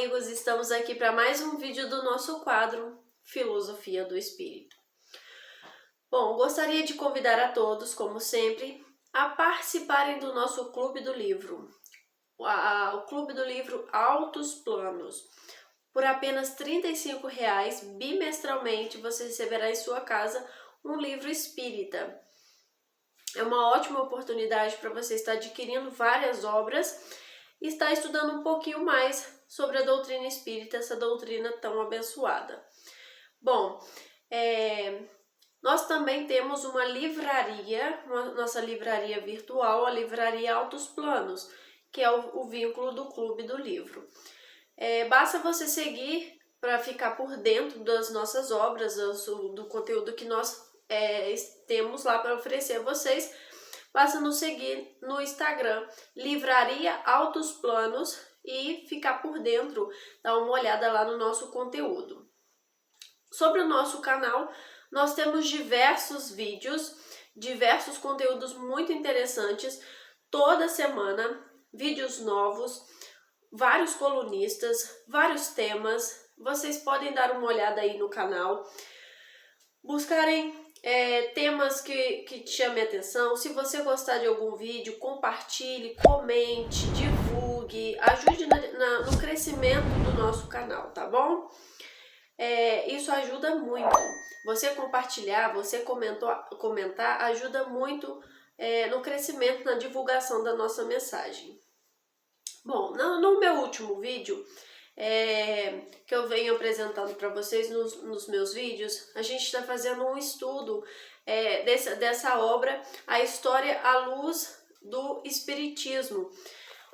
amigos, estamos aqui para mais um vídeo do nosso quadro Filosofia do Espírito. Bom, gostaria de convidar a todos, como sempre, a participarem do nosso Clube do Livro, o Clube do Livro Altos Planos. Por apenas R$ 35,00, bimestralmente, você receberá em sua casa um livro espírita. É uma ótima oportunidade para você estar adquirindo várias obras e estar estudando um pouquinho mais sobre a doutrina espírita, essa doutrina tão abençoada. Bom, nós também temos uma livraria, nossa livraria virtual, a Livraria Altos Planos, que é o vínculo do Clube do Livro. Basta você seguir para ficar por dentro das nossas obras, do conteúdo que nós temos lá para oferecer a vocês. Basta nos seguir no Instagram, Livraria Altos Planos, e ficar por dentro, dar uma olhada lá no nosso conteúdo. Sobre o nosso canal, nós temos diversos vídeos, diversos conteúdos muito interessantes, toda semana, vídeos novos, vários colunistas, vários temas. Vocês podem dar uma olhada aí no canal, buscarem temas que te chamem a atenção. Se você gostar de algum vídeo, compartilhe, comente, divulgue, ajude no crescimento do nosso canal, tá bom? Isso ajuda muito. Você compartilhar, você comentar, ajuda muito no crescimento, na divulgação da nossa mensagem. Bom, no meu último vídeo, que eu venho apresentando para vocês nos meus vídeos, a gente está fazendo um estudo dessa obra, A História à Luz do Espiritismo,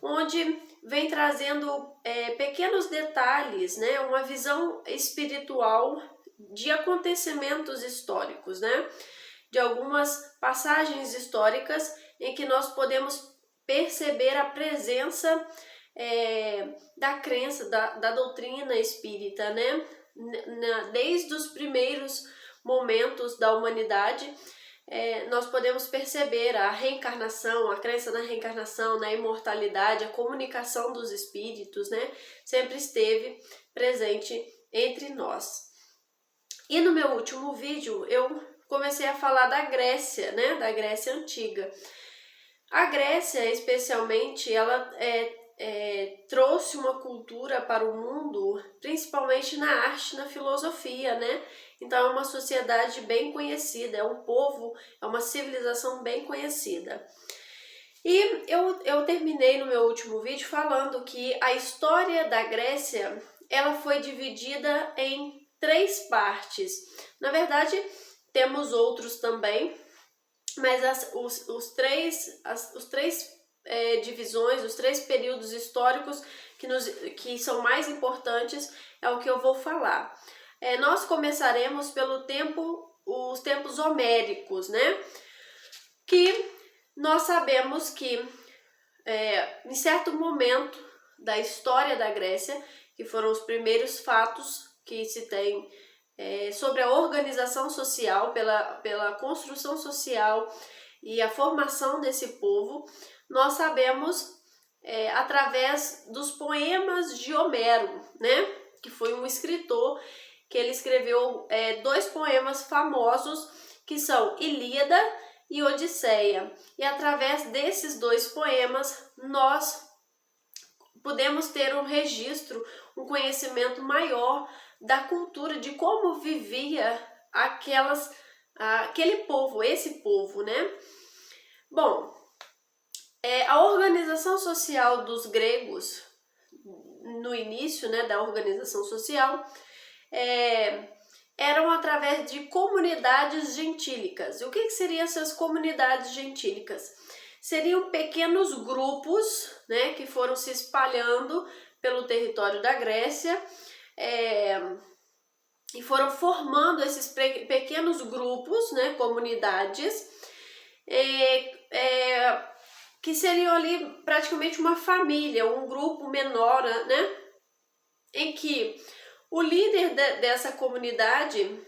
onde vem trazendo pequenos detalhes, né, uma visão espiritual de acontecimentos históricos, né, de algumas passagens históricas em que nós podemos perceber a presença da crença, da doutrina espírita, né? Desde os primeiros momentos da humanidade, nós podemos perceber a reencarnação, a crença na reencarnação, na imortalidade, a comunicação dos espíritos, né? Sempre esteve presente entre nós. E no meu último vídeo, eu comecei a falar da Grécia, né? Da Grécia Antiga. A Grécia, especialmente, ela trouxe uma cultura para o mundo, principalmente na arte, na filosofia, né? Então é uma sociedade bem conhecida, é um povo, é uma civilização bem conhecida. E eu terminei no meu último vídeo falando que a história da Grécia, ela foi dividida em 3 partes. Na verdade, temos outros também, mas os três divisões, os 3 períodos históricos que são mais importantes é o que eu vou falar. Nós começaremos os tempos homéricos, né? Que nós sabemos que em certo momento da história da Grécia, que foram os primeiros fatos que se tem sobre a organização social, pela construção social e a formação desse povo, nós sabemos através dos poemas de Homero, né? Que foi um escritor que ele escreveu 2 poemas famosos, que são Ilíada e Odisseia. E através desses 2 poemas, nós podemos ter um registro, um conhecimento maior da cultura, de como vivia aquele povo, esse povo, né? Bom, a organização social dos gregos, no início, né, da organização social, eram através de comunidades gentílicas. E o que seriam essas comunidades gentílicas? Seriam pequenos grupos, né, que foram se espalhando pelo território da Grécia, e foram formando esses pequenos grupos, né, comunidades, que seriam ali praticamente uma família, um grupo menor, né, em que o líder dessa comunidade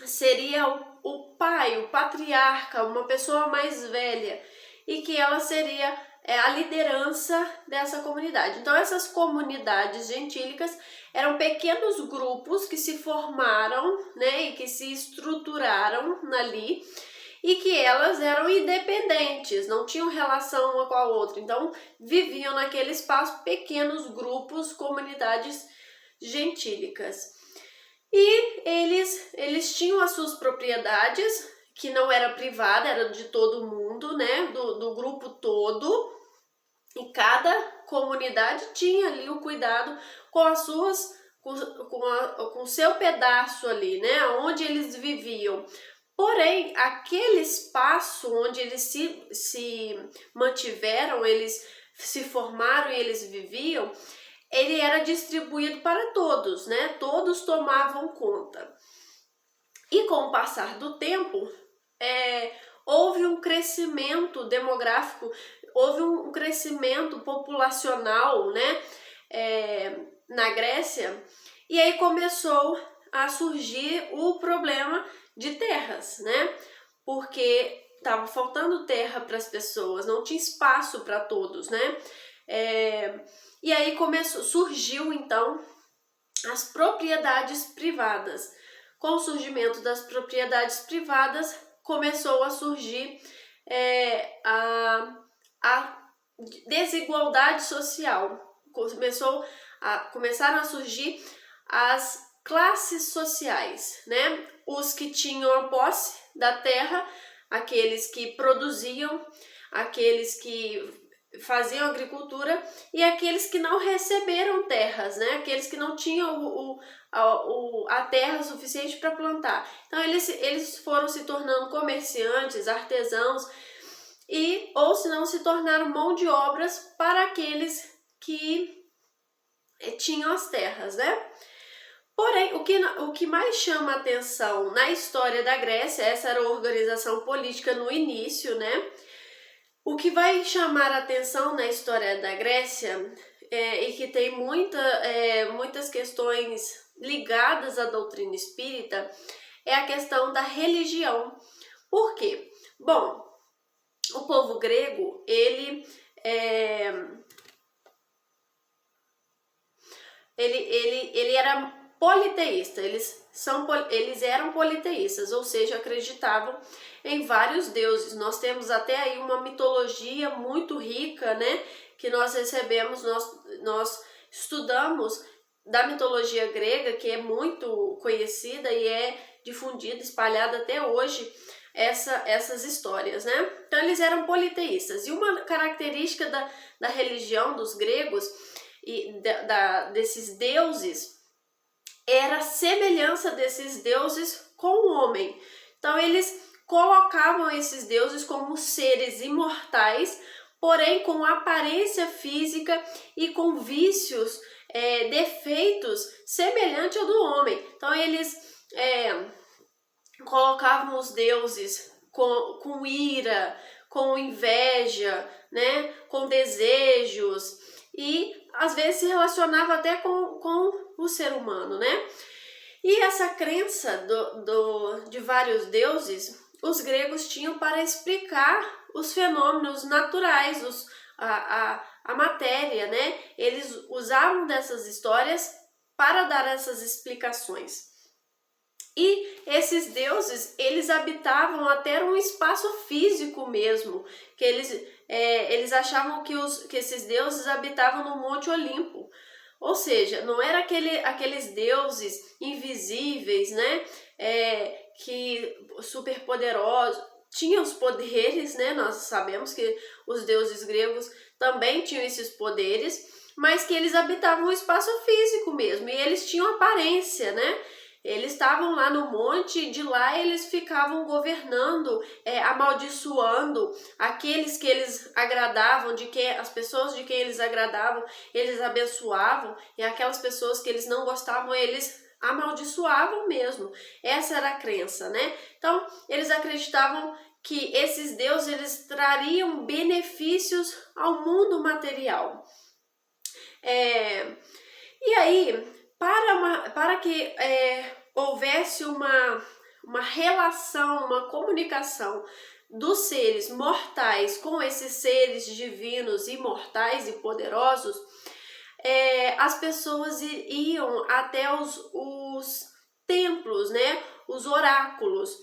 seria o pai, o patriarca, uma pessoa mais velha, e que ela seria a liderança dessa comunidade. Então essas comunidades gentílicas eram pequenos grupos que se formaram, né, e que se estruturaram ali, e que elas eram independentes, não tinham relação uma com a outra. Então viviam naquele espaço pequenos grupos, comunidades gentílicas. E eles tinham as suas propriedades, que não era privada, era de todo mundo, né, do grupo todo, e cada comunidade tinha ali o cuidado com as suas, com o seu pedaço ali, né, onde eles viviam. Porém, aquele espaço onde eles se mantiveram, eles se formaram e eles viviam, ele era distribuído para todos, né? Todos tomavam conta. E com o passar do tempo, houve um crescimento demográfico, houve um crescimento populacional, né? Na Grécia, e aí começou a surgir o problema de terras, né? Porque estava faltando terra para as pessoas, não tinha espaço para todos, né? E aí surgiu então as propriedades privadas. Com o surgimento das propriedades privadas, começou a surgir a desigualdade social. Começaram a surgir as classes sociais, né? Os que tinham a posse da terra, aqueles que produziam, aqueles que faziam agricultura e aqueles que não receberam terras, né? Aqueles que não tinham a terra suficiente para plantar. Então eles foram se tornando comerciantes, artesãos, ou se não se tornaram mão de obras para aqueles que tinham as terras, né? Porém, o que mais chama atenção na história da Grécia, essa era a organização política no início, né? O que vai chamar a atenção na história da Grécia, e que tem muitas questões ligadas à doutrina espírita, é a questão da religião. Por quê? Bom, o povo grego, ele era politeísta, eles eram politeístas, ou seja, acreditavam em vários deuses. Nós temos até aí uma mitologia muito rica, né, que nós recebemos, nós estudamos da mitologia grega, que é muito conhecida e é difundida, espalhada até hoje, essas histórias, né? Então eles eram politeístas, e uma característica da religião dos gregos e desses deuses era a semelhança desses deuses com o homem. Então eles colocavam esses deuses como seres imortais, porém com aparência física e com vícios, defeitos semelhantes ao do homem. Então eles colocavam os deuses com ira, com inveja, né, com desejos, e às vezes se relacionava até com o ser humano, né? E essa crença de vários deuses, os gregos tinham para explicar os fenômenos naturais, a matéria, né? Eles usavam dessas histórias para dar essas explicações. E esses deuses, eles habitavam até um espaço físico mesmo, que eles achavam que esses deuses habitavam no Monte Olimpo. Ou seja, não era aqueles deuses invisíveis, né, que superpoderosos, tinham os poderes, né, nós sabemos que os deuses gregos também tinham esses poderes, mas que eles habitavam um espaço físico mesmo, e eles tinham aparência, né? Eles estavam lá no monte, de lá eles ficavam governando, amaldiçoando aqueles que eles agradavam, as pessoas de quem eles agradavam, eles abençoavam, e aquelas pessoas que eles não gostavam, eles amaldiçoavam mesmo. Essa era a crença, né? Então, eles acreditavam que esses deuses eles trariam benefícios ao mundo material. E aí, para que houvesse uma relação, uma comunicação dos seres mortais com esses seres divinos, imortais e poderosos, as pessoas iam até os templos, né, os oráculos,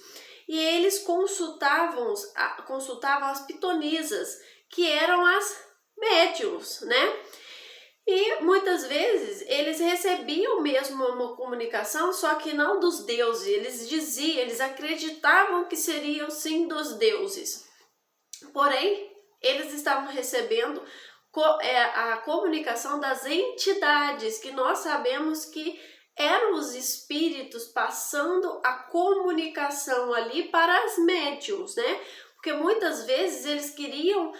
e eles consultavam as pitonisas, que eram as médiuns, né? E muitas vezes eles recebiam mesmo uma comunicação, só que não dos deuses. Eles acreditavam que seriam sim dos deuses. Porém, eles estavam recebendo a comunicação das entidades, que nós sabemos que eram os espíritos passando a comunicação ali para as médiuns, né? Porque muitas vezes eles queriam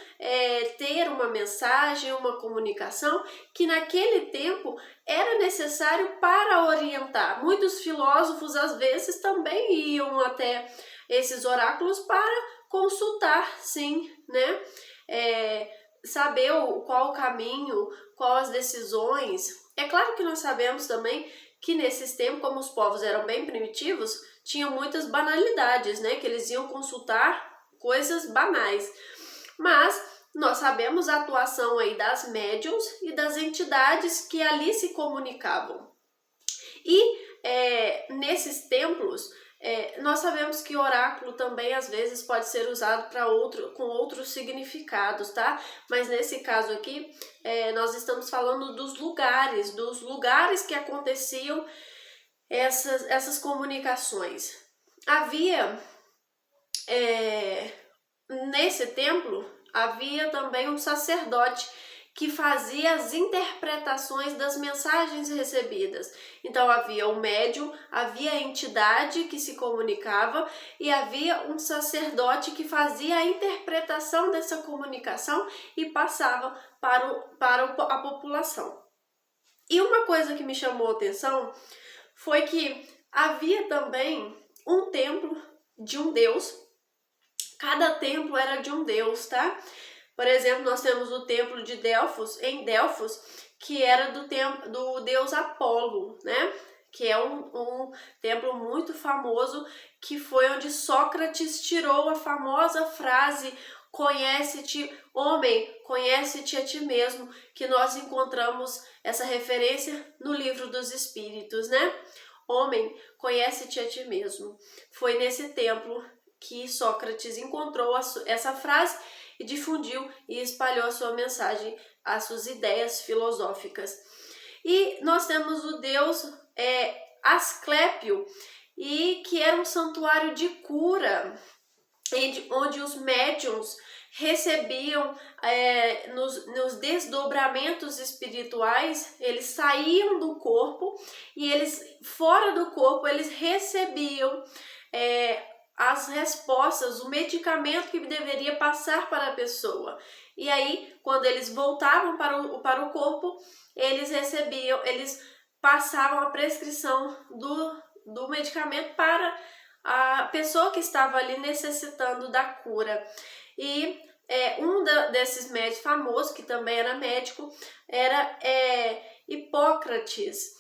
ter uma mensagem, uma comunicação que naquele tempo era necessário para orientar. Muitos filósofos às vezes também iam até esses oráculos para consultar, sim, né? Saber qual o caminho, quais as decisões. É claro que nós sabemos também que nesses tempos, como os povos eram bem primitivos, tinham muitas banalidades, né? Que eles iam consultar coisas banais. Mas nós sabemos a atuação aí das médiuns e das entidades que ali se comunicavam. E nesses templos, nós sabemos que oráculo também às vezes pode ser usado com outros significados, tá? Mas nesse caso aqui, nós estamos falando dos lugares que aconteciam essas comunicações. Havia, nesse templo, havia também um sacerdote que fazia as interpretações das mensagens recebidas. Então havia o médium, havia a entidade que se comunicava e havia um sacerdote que fazia a interpretação dessa comunicação e passava para a população. E uma coisa que me chamou a atenção foi que havia também um templo de um deus. Cada templo era de um deus, tá? Por exemplo, nós temos o templo de Delfos, em Delfos, que era do deus Apolo, né? Que é um templo muito famoso, que foi onde Sócrates tirou a famosa frase: conhece-te, homem, conhece-te a ti mesmo, que nós encontramos essa referência no Livro dos Espíritos, né? Homem, conhece-te a ti mesmo. Foi nesse templo que Sócrates encontrou essa frase e difundiu e espalhou a sua mensagem, as suas ideias filosóficas. E nós temos o deus Asclépio, e que era um santuário de cura, onde os médiuns recebiam nos desdobramentos espirituais, eles saíam do corpo e eles, fora do corpo, eles recebiam as respostas, o medicamento que deveria passar para a pessoa. E aí, quando eles voltavam para o corpo, eles passavam a prescrição do medicamento para a pessoa que estava ali necessitando da cura. E desses médicos famosos, que também era médico, era Hipócrates,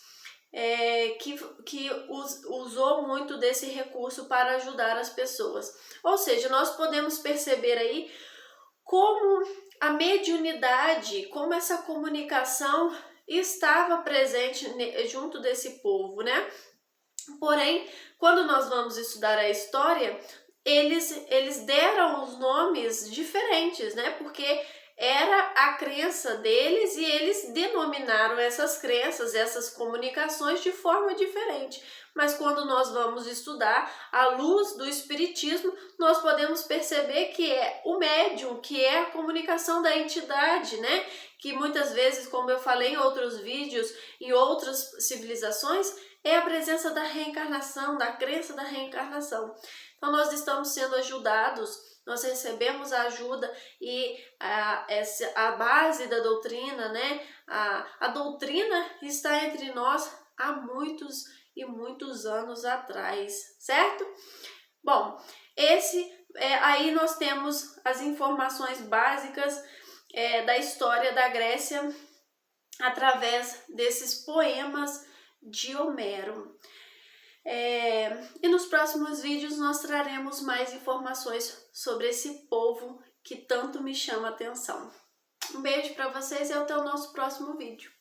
que usou muito desse recurso para ajudar as pessoas. Ou seja, nós podemos perceber aí como a mediunidade, como essa comunicação estava presente junto desse povo, né? Porém, quando nós vamos estudar a história, eles deram os nomes diferentes, né? Porque era a crença deles e eles denominaram essas crenças, essas comunicações de forma diferente. Mas quando nós vamos estudar à luz do espiritismo, nós podemos perceber que é o médium, que é a comunicação da entidade, né? Que muitas vezes, como eu falei em outros vídeos, em outras civilizações, é a presença da reencarnação, da crença da reencarnação. Então nós estamos sendo ajudados, nós recebemos a ajuda e a base da doutrina, né? A doutrina está entre nós há muitos e muitos anos atrás, certo? Bom, aí nós temos as informações básicas da história da Grécia através desses poemas de Homero. E nos próximos vídeos nós traremos mais informações sobre esse povo que tanto me chama a atenção. Um beijo para vocês e até o nosso próximo vídeo.